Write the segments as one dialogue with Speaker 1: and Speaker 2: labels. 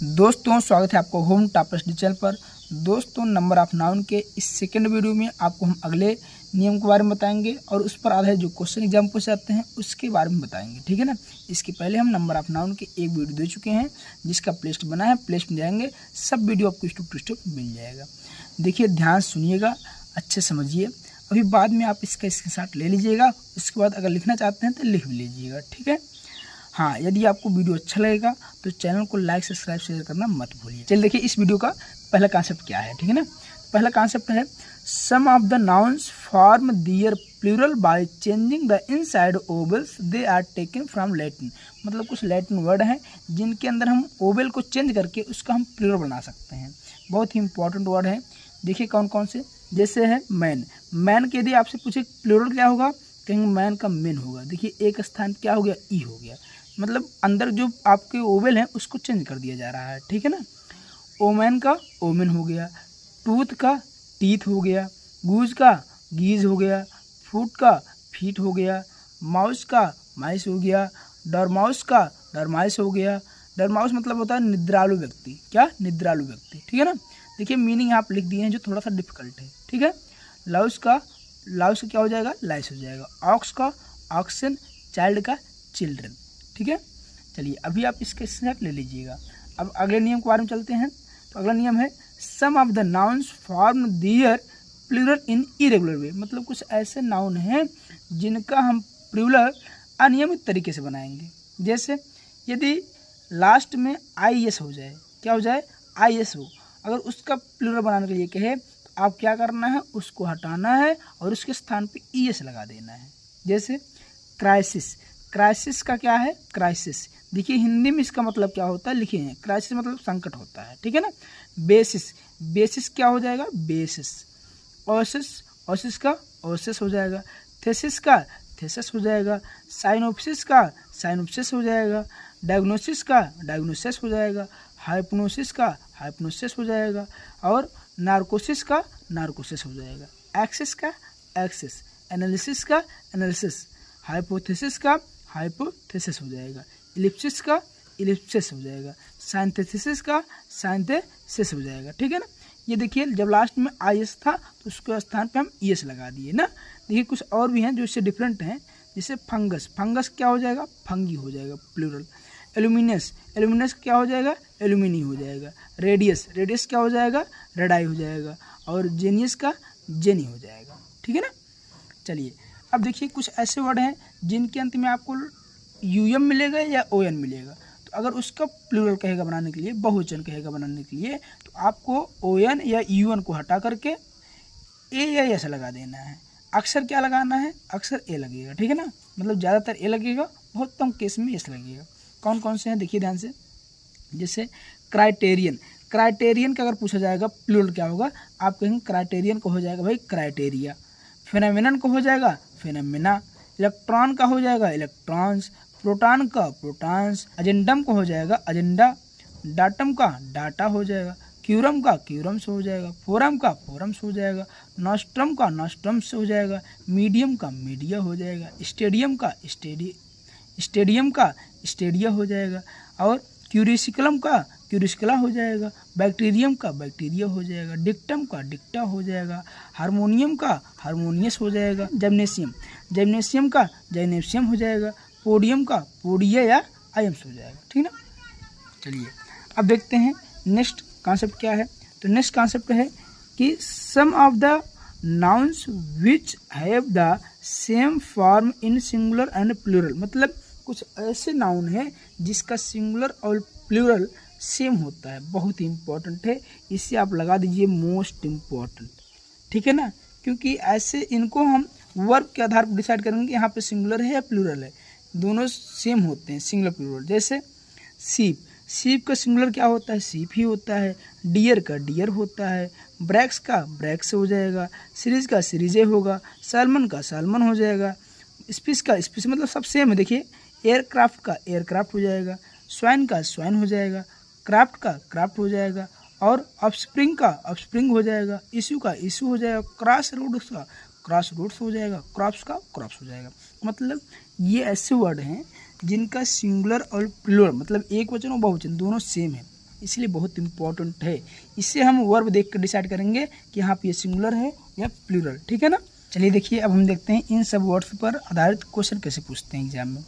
Speaker 1: दोस्तों स्वागत है आपको होम टॉपर्स चैनल पर। दोस्तों नंबर ऑफ नाउन के इस सेकंड वीडियो में आपको हम अगले नियम के बारे में बताएंगे और उस पर आधारित जो क्वेश्चन एग्जाम पूछे जाते हैं उसके बारे में बताएंगे, ठीक है ना। इसके पहले हम नंबर ऑफ नाउन के एक वीडियो दे चुके हैं जिसका प्लेलिस्ट बना है, प्लेलिस्ट में जाएंगे सब वीडियो आपको स्टेप टू स्टेप मिल जाएगा। देखिए ध्यान सुनिएगा, अच्छे समझिए। अभी बाद में आप इसका स्क्रीनशॉट ले लीजिएगा, उसके बाद अगर लिखना चाहते हैं तो लिख भी लीजिएगा, ठीक है। हाँ, यदि आपको वीडियो अच्छा लगेगा तो चैनल को लाइक सब्सक्राइब शेयर करना मत भूलिए। चलिए देखिए इस वीडियो का पहला कॉन्सेप्ट क्या है, ठीक है ना। पहला कॉन्सेप्ट है some of the nouns form their plural by changing the inside vowels they are taken from Latin. मतलब कुछ लैटिन वर्ड हैं जिनके अंदर हम ओवल को चेंज करके उसका हम प्लूरल बना सकते हैं। बहुत ही इंपॉर्टेंट वर्ड है। देखिए कौन कौन से, जैसे है मैन। मैन के यदि आपसे पूछे प्लूरल क्या होगा, कहेंगे मैन का मेन होगा। देखिए एक स्थान क्या हो गया, ई हो गया। मतलब अंदर जो आपके ओवेल हैं उसको चेंज कर दिया जा रहा है, ठीक है ना। ओमैन का ओमेन हो गया, टूथ का टीथ हो गया, गूज का गीज हो गया, फूट का फीट हो गया, माउस का माइस हो गया, डरमाउस का डरमाइस हो गया। डरमाउस मतलब होता है निद्रालु व्यक्ति, क्या निद्रालु व्यक्ति, ठीक है ना। देखिए मीनिंग आप लिख दिए हैं जो थोड़ा सा डिफिकल्ट है, ठीक है। लाउस का क्या हो जाएगा, लाइस हो जाएगा। ऑक्स का ऑक्सन, चाइल्ड का चिल्ड्रन, ठीक है। चलिए अभी आप इसके स्क्रीनशॉट ले लीजिएगा। अब अगले नियम के बारे में चलते हैं। तो अगला नियम है some of the nouns form their plural in irregular way. मतलब कुछ ऐसे नाउन हैं जिनका हम प्लूरल अनियमित तरीके से बनाएंगे। जैसे यदि लास्ट में IS हो जाए, क्या हो जाए, IS हो, अगर उसका प्लूरल बनाने के लिए कहे तो आप क्या करना है, उसको हटाना है और उसके स्थान पे ES लगा देना है। जैसे क्राइसिस, क्राइसिस का क्या है, क्राइसिस। देखिए हिंदी में इसका मतलब क्या होता है, लिखे हैं। क्राइसिस मतलब संकट होता है, ठीक है ना। बेसिस, बेसिस क्या हो जाएगा, बेसिस। ओसिस, ओसिस का ओसिस हो जाएगा। थेसिस का थेसिस हो जाएगा। साइनोप्सिस का साइनोप्सिस हो जाएगा। डायग्नोसिस का डायग्नोसिस हो जाएगा। हाइप्नोसिस का हाइप्नोसिस हो जाएगा। और नार्कोसिस का नार्कोसिस हो जाएगा। एक्सिस का एक्सिस, एनालिसिस का एनालिसिस, हाइपोथेसिस का हाइपोथेसिस हो जाएगा। इलिप्सिस का इलिप्सिस हो जाएगा। साइंथेसिस का साइंथेसिस हो जाएगा, ठीक है ना। ये देखिए जब लास्ट में IS था तो उसके स्थान पे हम ES लगा दिए ना। देखिए कुछ और भी हैं जो इससे डिफरेंट हैं। जैसे फंगस, फंगस क्या हो जाएगा, फंगी हो जाएगा प्लूरल। एल्यूमिनियस, एल्यूमिनियस क्या हो जाएगा, एल्यूमिनी हो जाएगा। रेडियस, रेडियस क्या हो जाएगा, रेडाई हो जाएगा। और जेनियस का जेनी हो जाएगा, ठीक है ना। चलिए अब देखिए कुछ ऐसे वर्ड हैं जिनके अंत में आपको UM मिलेगा या ON मिलेगा। तो अगर उसका प्लूरल कहेगा बनाने के लिए, बहुवचन कहेगा बनाने के लिए, तो आपको ON या UN को हटा करके A या S लगा देना है। अक्सर क्या लगाना है, अक्सर A लगेगा, ठीक है ना। मतलब ज़्यादातर A लगेगा, बहुत कम केस में S लगेगा। कौन कौन से हैं देखिए ध्यान से। जैसे क्राइटेरियन, क्राइटेरियन का अगर पूछा जाएगा प्लूरल क्या होगा, आप कहेंगे क्राइटेरियन को हो जाएगा भाई क्राइटेरिया। फेनोमेनन को हो जाएगा फेनोमेना। इलेक्ट्रॉन का हो जाएगा इलेक्ट्रॉन्स। प्रोटॉन का प्रोटॉन्स। एजेंडम को हो जाएगा एजेंडा। डाटम का डाटा हो जाएगा। क्यूरम का क्यूरम्स हो जाएगा। फोरम का फोरम्स हो जाएगा। नॉस्ट्रम का नॉस्ट्रम्स हो जाएगा। मीडियम का मीडिया हो जाएगा। स्टेडियम का स्टेडिया हो जाएगा। और क्यूरिसिकलम का क्यूरिसिकला हो जाएगा। बैक्टीरियम का बैक्टीरिया हो जाएगा। डिक्टम का डिक्टा हो जाएगा। हारमोनियम का हारमोनियस हो जाएगा। जिम्नेशियम, जिम्नेशियम का जिम्नेशियम हो जाएगा। पोडियम का पोडिया या आयम्स हो जाएगा, ठीक ना। चलिए अब देखते हैं नेक्स्ट कॉन्सेप्ट क्या है। तो नेक्स्ट कॉन्सेप्ट है कि some of the nouns which have the same form in singular and plural. मतलब कुछ ऐसे नाउन हैं जिसका सिंगुलर और प्लूरल सेम होता है। बहुत ही इंपॉर्टेंट है, इसे आप लगा दीजिए मोस्ट इम्पॉर्टेंट, ठीक है ना। क्योंकि ऐसे इनको हम वर्ब के आधार पर डिसाइड करेंगे यहाँ पे सिंगुलर है या प्लूरल है। दोनों सेम होते हैं सिंगुलर प्लूरल। जैसे सीप, सीप का सिंगुलर क्या होता है, सीप ही होता है। डियर का डियर होता है। ब्रैक्स का ब्रैक्स हो जाएगा। सीरीज का सीरीजे होगा। सैल्मन का सैल्मन हो जाएगा। स्पीस का स्पीस, मतलब सब सेम है। देखिए एयरक्राफ्ट का एयरक्राफ्ट हो जाएगा। स्वाइन का स्वाइन हो जाएगा। क्राफ्ट का क्राफ्ट हो जाएगा। और ऑफस्प्रिंग का ऑफस्प्रिंग हो जाएगा। इशू का इशू हो जाएगा। क्रॉस रोड्स का क्रॉस रूट्स हो जाएगा। क्रॉप्स का क्रॉप्स हो जाएगा। मतलब ये ऐसे वर्ड हैं जिनका सिंगुलर और प्लूरल मतलब एक वचन और बहुवचन दोनों सेम है। इसलिए बहुत इंपॉर्टेंट है। इससे हम वर्ब देख कर डिसाइड करेंगे कि यहाँ पे ये सिंगुलर है या प्लूरल, ठीक है ना। चलिए देखिए, अब हम देखते हैं इन सब वर्ड्स पर आधारित क्वेश्चन कैसे पूछते हैं एग्जाम में।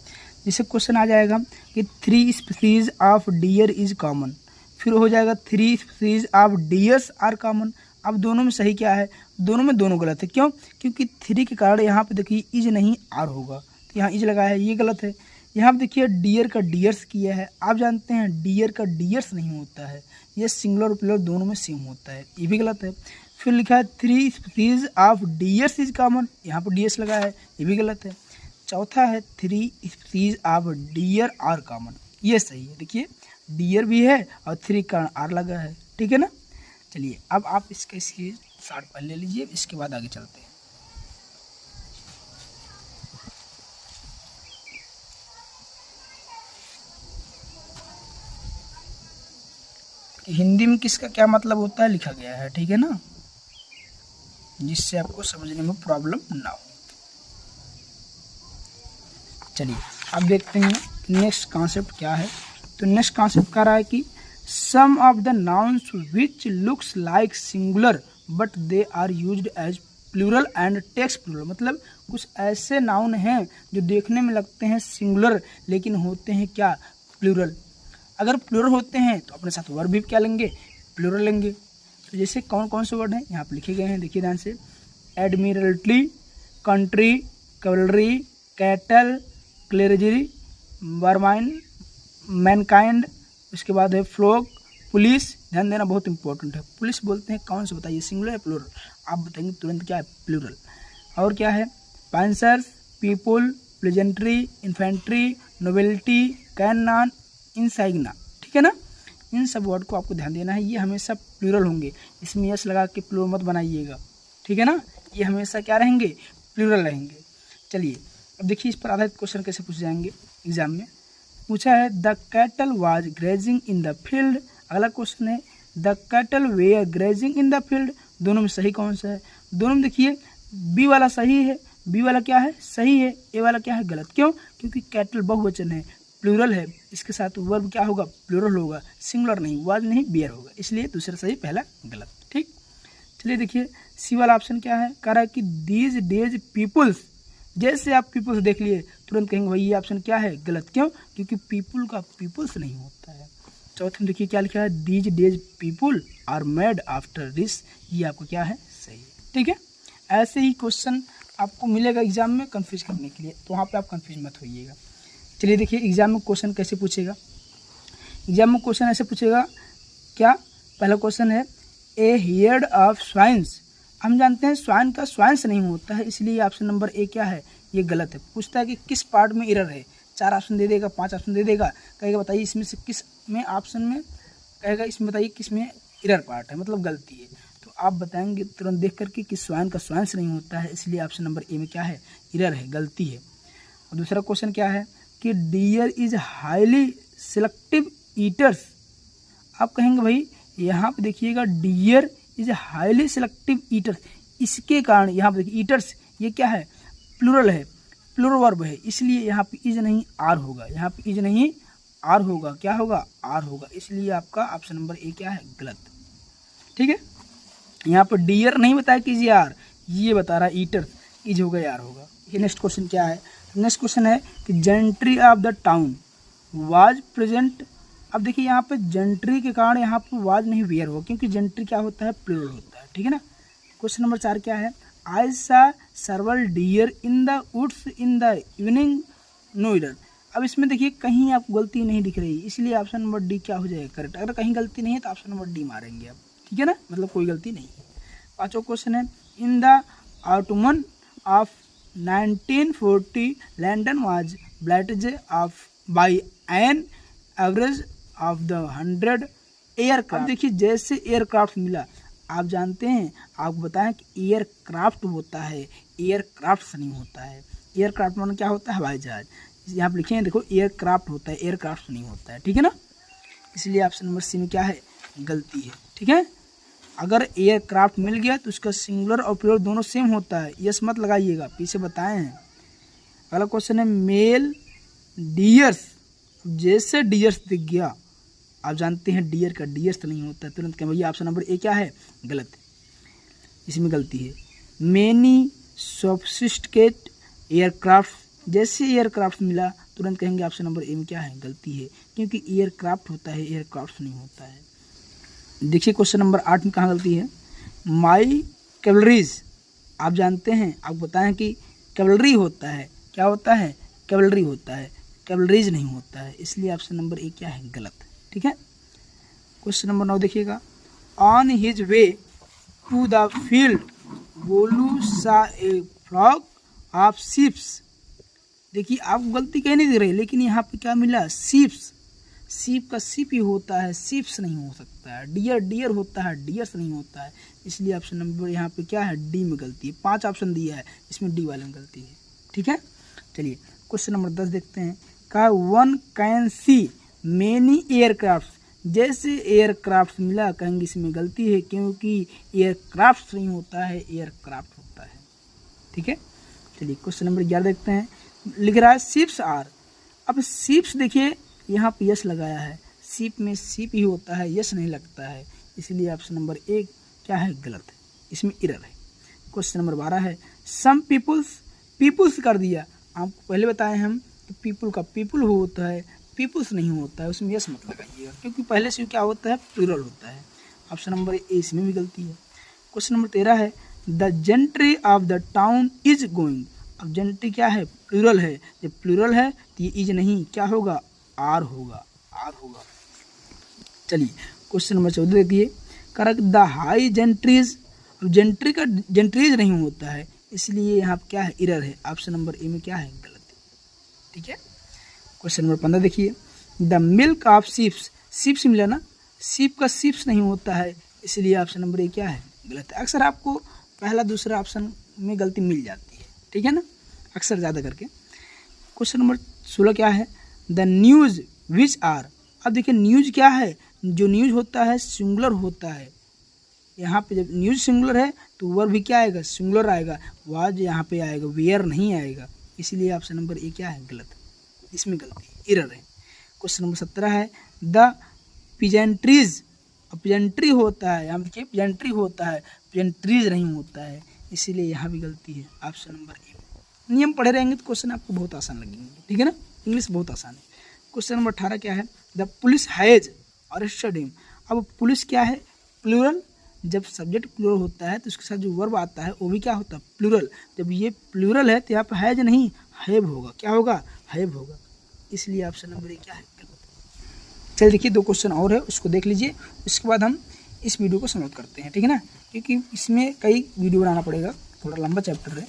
Speaker 1: जैसे क्वेश्चन आ जाएगा कि 3 species of deer is common, फिर हो जाएगा 3 species of deers are common. अब दोनों में सही क्या है? दोनों में दोनों गलत है। क्यों? क्योंकि 3 के कारण यहाँ पे देखिए इज नहीं आर होगा, तो यहाँ इज लगाया है, ये गलत है। यहाँ पे देखिए डियर का डियर्स किया है, आप जानते हैं डियर का डियर्स नहीं होता है, ये सिंगुलर और प्लूरल दोनों में सेम होता है, ये भी गलत है। फिर लिखा है 3 species of dears is common, यहाँ पर डियर्स लगाया है, ये भी गलत है। चौथा है 3 species of deer are common, ये सही है। देखिए डियर भी है और 3 का आर लगा है, ठीक है ना। चलिए अब आप इसकी शार्ट पहले ले लीजिए, इसके बाद आगे चलते हैं। हिंदी में किसका क्या मतलब होता है लिखा गया है, ठीक है ना, जिससे आपको समझने में प्रॉब्लम ना हो। चलिए अब देखते हैं नेक्स्ट कॉन्सेप्ट क्या है। तो नेक्स्ट कॉन्सेप्ट कह रहा है कि some of the nouns which looks like singular but they are used as plural and takes plural, मतलब कुछ ऐसे नाउन हैं जो देखने में लगते हैं सिंगुलर लेकिन होते हैं क्या? प्लूरल। अगर प्लूरल होते हैं तो अपने साथ वर्ब भी क्या लेंगे? प्लूरल लेंगे। तो जैसे कौन कौन से वर्ड हैं यहाँ पर लिखे गए हैं, देखिए ध्यान से। Admiralty, country, cavalry, cattle, clergy, vermin, mankind, उसके बाद है फ्लोक, पुलिस। ध्यान देना बहुत इंपॉर्टेंट है। पुलिस बोलते हैं कौन से बताइए, सिंगुलर या प्लूरल? आप बताएंगे तुरंत क्या है? प्लूरल। और क्या है? पैंसर्स, पीपुल, प्लेजेंट्री, इन्फेंट्री, नोवेल्टी, कैनॉन, इंसाइग्ना, ठीक है ना। इन सब वर्ड को आपको ध्यान देना है, ये हमेशा प्लूरल होंगे, इसमें यस लगा के प्लूरल मत बनाइएगा, ठीक है ना। ये हमेशा क्या रहेंगे? प्लूरल रहेंगे। चलिए अब देखिए इस पर आधारित क्वेश्चन कैसे पूछे जाएंगे एग्जाम में। पूछा है the cattle was grazing in the field. अगला क्वेश्चन है the cattle were grazing in the field. दोनों में सही कौन सा है? दोनों में देखिए बी वाला सही है, बी वाला क्या है? सही है। ए वाला क्या है? गलत। क्यों? क्योंकि कैटल बहुवचन है, प्लूरल है, इसके साथ वर्ब क्या होगा? प्लूरल होगा, सिंगुलर नहीं, वाज नहीं, बियर होगा, इसलिए दूसरा सही, पहला गलत, ठीक। चलिए देखिए सी वाला ऑप्शन क्या है? कह रहा है कि दीज डेज पीपुल्स। जैसे आप पीपुल्स देख लिए तुरंत कहेंगे भाई ये ऑप्शन क्या है? गलत। क्यों? क्योंकि पीपुल का पीपुल्स नहीं होता है। चौथे में देखिए क्या लिखा है? These days people are made after this. ये आपको क्या है? सही है, ठीक है। ऐसे ही क्वेश्चन आपको मिलेगा एग्जाम में कंफ्यूज करने के लिए, तो वहाँ पे आप कंफ्यूज मत होइएगा। चलिए देखिए एग्जाम में क्वेश्चन कैसे पूछेगा। एग्जाम में क्वेश्चन ऐसे पूछेगा क्या? पहला क्वेश्चन है ए हियर्ड ऑफ स्वाइन्स। हम जानते हैं स्वाइन का स्वाइन्स नहीं होता है, इसलिए ऑप्शन नंबर ए क्या है? ये गलत है। पूछता है कि किस पार्ट में एरर है, 4 ऑप्शन दे देगा, 5 ऑप्शन दे देगा, कहेगा बताइए इसमें से किस में ऑप्शन में, कहेगा इसमें बताइए किस में एरर पार्ट है, मतलब गलती है। तो आप बताएंगे तुरंत देख करके कि स्वाइन का स्वाइन्स नहीं होता है, इसलिए ऑप्शन नंबर ए में क्या है? एरर है, गलती है। और दूसरा क्वेश्चन क्या है कि deer is highly selective eaters. आप कहेंगे भाई यहाँ पे देखिएगा deer is highly selective eaters, इसके कारण यहाँ पे देखिए ईटर्स ये क्या है? प्लूरल है, प्लूरल वर्ब है, इसलिए यहाँ पे इज नहीं आर होगा, यहाँ पे इज नहीं आर होगा, क्या होगा? आर होगा, इसलिए आपका ऑप्शन नंबर ए क्या है? गलत, ठीक है। यहाँ पर डियर नहीं बताया कि इज आर, ये बता रहा है ईटर्स, इज होगा या आर होगा। ये नेक्स्ट क्वेश्चन क्या है? नेक्स्ट क्वेश्चन है कि gentry of the town was present. अब देखिए यहाँ पे जेंट्री के कारण यहाँ पे वाज नहीं वेयर होगा, क्योंकि जेंट्री क्या होता है? प्लूरल होता है, ठीक है ना। क्वेश्चन नंबर 4 क्या है? I saw several deer in the woods in the evening no error. अब इसमें देखिए कहीं आपको गलती नहीं दिख रही, इसलिए ऑप्शन नंबर डी क्या हो जाएगा? करेक्ट। अगर कहीं गलती नहीं है तो ऑप्शन नंबर डी मारेंगे आप, ठीक है ना, मतलब कोई गलती नहीं है। 5वां क्वेश्चन है in the autumn of 1940 London was blighted off by an average of the 100 aircraft. देखिए जैसे एयरक्राफ्ट मिला, आप जानते हैं, आपको बताएं कि एयरक्राफ्ट होता है, एयरक्राफ्ट नहीं होता है। एयरक्राफ्ट मतलब क्या होता है? हवाई जहाज। यहाँ पर लिखे हैं देखो एयरक्राफ्ट होता है, एयरक्राफ्ट नहीं होता है, ठीक है ना। इसलिए ऑप्शन नंबर सी में क्या है? गलती है, ठीक है। अगर एयरक्राफ्ट मिल गया तो उसका सिंगुलर और प्लूरल दोनों सेम होता है, यस मत लगाइएगा, पीछे बताए हैं। अगला क्वेश्चन है मेल डियर्स। जैसे डियर्स दिख गया आप जानते हैं डियर का डियर से नहीं होता है, तुरंत कहें भैया ऑप्शन नंबर ए क्या है, गलत है, इसमें गलती है। मेनी सोफिस्टिकेट एयरक्राफ्ट, जैसे एयरक्राफ्ट मिला तुरंत कहेंगे ऑप्शन नंबर ए में क्या है, गलती है, क्योंकि एयरक्राफ्ट होता है, एयरक्राफ्ट नहीं होता है। देखिए क्वेश्चन नंबर 8 में कहाँ गलती है। माई कैवलरीज, आप जानते हैं, आप बताएं कि कैवलरी होता है, क्या होता है, कैवलरी होता है, कैवलरीज नहीं होता है, इसलिए ऑप्शन नंबर ए क्या है, गलत है। ठीक है, क्वेश्चन नंबर 9 देखिएगा। On his way to the field गोलू सा ए फ्लॉक ऑफ शीप्स। देखिए आपको गलती कहीं नहीं दिख रही, लेकिन यहाँ पे क्या मिला, शीप्स, सीप का सीप ही होता है, सीप्स नहीं हो सकता है। डियर डियर होता है, डियर्स नहीं होता है, इसलिए ऑप्शन नंबर यहाँ पे क्या है, डी में गलती है। 5 ऑप्शन दिया है, इसमें डी वाले में गलती है। ठीक है, चलिए क्वेश्चन नंबर 10 देखते हैं। का one can see many aircraft, जैसे एयरक्राफ्ट मिला कहेंगे इसमें गलती है, क्योंकि एयरक्राफ्ट नहीं होता है, एयरक्राफ्ट होता है। ठीक है, चलिए क्वेश्चन नंबर 11 देखते हैं। लिख रहा है शिप्स आर, अब शिप्स देखिए यहाँ पे यस लगाया है, शिप में शिप ही होता है, यस नहीं लगता है, इसलिए ऑप्शन नंबर ए क्या है, गलत है, इसमें एरर है। क्वेश्चन नंबर 12 है। सम पीपुल्स, पीपुल्स कर दिया, आपको पहले बताए हम कि पीपुल का पीपुल होता है, पीपुल्स नहीं होता है, उसमें यस मत लगाइएगा, क्योंकि पहले से क्या होता है, प्लूरल होता है। ऑप्शन नंबर ए, इसमें भी गलती है। क्वेश्चन नंबर 13 है। The gentry of the town is going, अब जेंट्री क्या है, प्लूरल है, जब प्लूरल है तो ये इज नहीं, क्या होगा, आर होगा, आर होगा। चलिए क्वेश्चन नंबर 14 देखिए। करेक्ट द हाई जेंट्रीज, अब जेंट्री का जेंट्रीज नहीं होता है, इसलिए यहाँ क्या है, एरर है, ऑप्शन नंबर ए में क्या है, गलत है। ठीक है, क्वेश्चन नंबर 15 देखिए। The milk of ships, ships मिला ना, शिप का शिप्स नहीं होता है, इसलिए ऑप्शन नंबर ए क्या है, गलत है। अक्सर आपको पहला दूसरा ऑप्शन में गलती मिल जाती है, ठीक है ना, अक्सर ज़्यादा करके। क्वेश्चन नंबर 16 क्या है। द न्यूज़ विच आर, अब देखिए न्यूज़ क्या है, जो न्यूज़ होता है सिंगुलर होता है, यहाँ पे जब न्यूज़ सिंगुलर है तो वर्ब भी क्या आएगा, सिंगुलर आएगा, वाज यहाँ पे आएगा, वेयर नहीं आएगा, इसलिए ऑप्शन नंबर ए क्या है, गलत है, इसमें गलती एरर है। क्वेश्चन नंबर 17 है। द पिजेंट्रीज, अब पिजेंट्री होता है, यहाँ देखिए पिजेंट्री होता है, पिजेंट्रीज नहीं होता है, इसीलिए यहाँ भी गलती है, ऑप्शन नंबर ए। नियम पढ़े रहेंगे तो क्वेश्चन आपको बहुत आसान लगेंगे, ठीक है ना, इंग्लिश बहुत आसान है। क्वेश्चन नंबर 18 क्या है। The police has arrested him, अब पुलिस क्या है, प्लूरल, जब सब्जेक्ट प्लूरल होता है तो उसके साथ जो वर्ब आता है वो भी क्या होता है, प्लूरल, जब ये प्लूरल है तो यहाँ पर हैज नहीं, हैव होगा, क्या होगा, हैव होगा, इसलिए ऑप्शन नंबर ए क्या है, गलत। चलिए देखिए 2 क्वेश्चन और है, उसको देख लीजिए, उसके बाद हम इस वीडियो को समाप्त करते हैं, ठीक है ना, क्योंकि इसमें कई वीडियो बनाना पड़ेगा, थोड़ा लंबा चैप्टर है।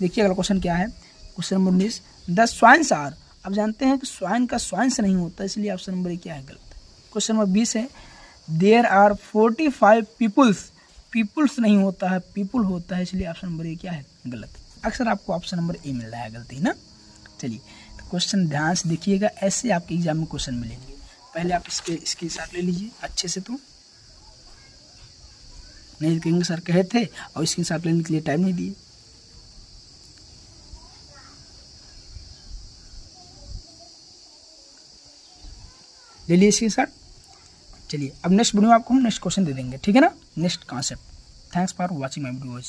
Speaker 1: देखिए अगला क्वेश्चन क्या है, question number 19। The swines are, अब जानते हैं कि स्वाइन का स्वाइन्स नहीं होता, इसलिए ऑप्शन नंबर ए क्या है, गलत। क्वेश्चन नंबर 20 है। देयर आर 45 पीपुल्स, पीपुल्स नहीं होता है, पीपुल होता है, इसलिए ऑप्शन नंबर ए क्या है, गलत। अक्सर आपको ऑप्शन नंबर ए मिल रहा है गलती ना। चलिए तो क्वेश्चन ध्यान से देखिएगा, ऐसे आपके एग्जाम में क्वेश्चन मिलेंगे। पहले आप इसके साथ ले लीजिए अच्छे से, तो नहीं कहेंगे सर कहे थे और इसके साथ लेने के लिए टाइम नहीं दिए। ले लिए इसके साथ। चलिए अब नेक्स्ट वीडियो में आपको हम नेक्स्ट क्वेश्चन दे देंगे, ठीक है ना, next concept. Thanks for watching my videos.